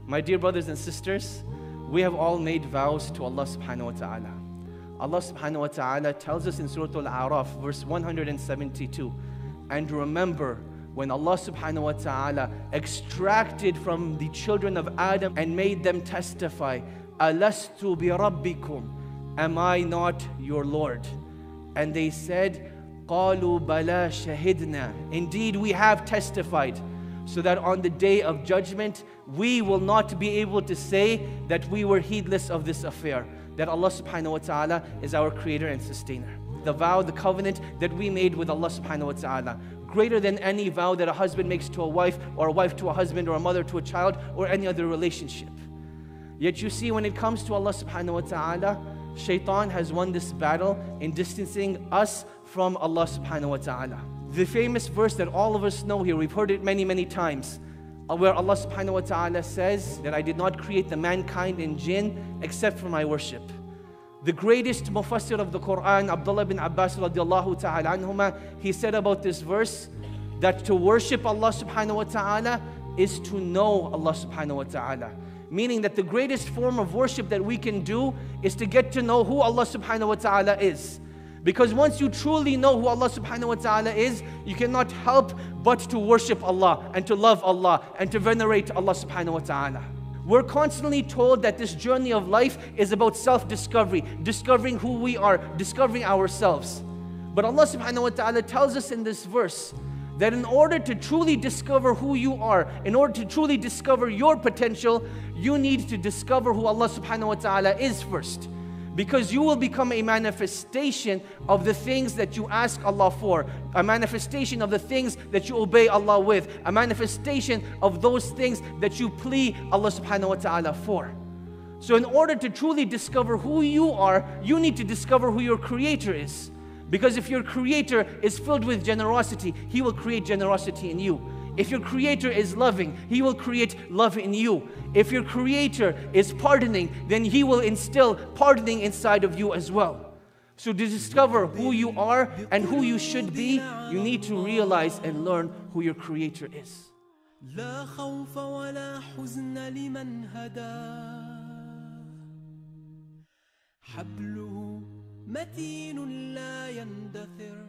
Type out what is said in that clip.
My dear brothers and sisters, we have all made vows to Allah subhanahu wa ta'ala. Allah subhanahu wa ta'ala tells us in Surah Al-A'raf, verse 172, and remember when Allah subhanahu wa ta'ala extracted from the children of Adam and made them testify, Alastu bi rabbikum, am I not your Lord? And they said, Qalu bala shahidna, indeed we have testified, so that on the day of judgment we will not be able to say that we were heedless of this affair, that Allah subhanahu wa ta'ala is our creator and sustainer. The vow, the covenant that we made with Allah subhanahu wa ta'ala, greater than any vow that a husband makes to a wife, or a wife to a husband, or a mother to a child, or any other relationship. Yet you see, when it comes to Allah subhanahu wa ta'ala, Shaitan has won this battle in distancing us from Allah subhanahu wa ta'ala. The famous verse that all of us know here, we've heard it many, many times, where Allah subhanahu wa ta'ala says that I did not create the mankind and jinn except for my worship. The greatest mufassir of the Quran, Abdullah bin Abbas radiallahu ta'ala anhuma, he said about this verse that to worship Allah subhanahu wa ta'ala is to know Allah subhanahu wa ta'ala. Meaning that the greatest form of worship that we can do is to get to know who Allah subhanahu wa ta'ala is. Because once you truly know who Allah subhanahu wa ta'ala is, you cannot help but to worship Allah and to love Allah and to venerate Allah subhanahu wa ta'ala. We're constantly told that this journey of life is about self-discovery, discovering who we are, discovering ourselves. But Allah subhanahu wa ta'ala tells us in this verse that in order to truly discover who you are, in order to truly discover your potential, you need to discover who Allah subhanahu wa ta'ala is first. Because you will become a manifestation of the things that you ask Allah for, a manifestation of the things that you obey Allah with, a manifestation of those things that you plea Allah subhanahu wa ta'ala for. So in order to truly discover who you are, you need to discover who your creator is. Because if your creator is filled with generosity, he will create generosity in you. If your creator is loving, he will create love in you. If your creator is pardoning, then he will instill pardoning inside of you as well. So to discover who you are and who you should be, you need to realize and learn who your creator is. لا خوف ولا حزن لمن هدى حبله متين لا يندثر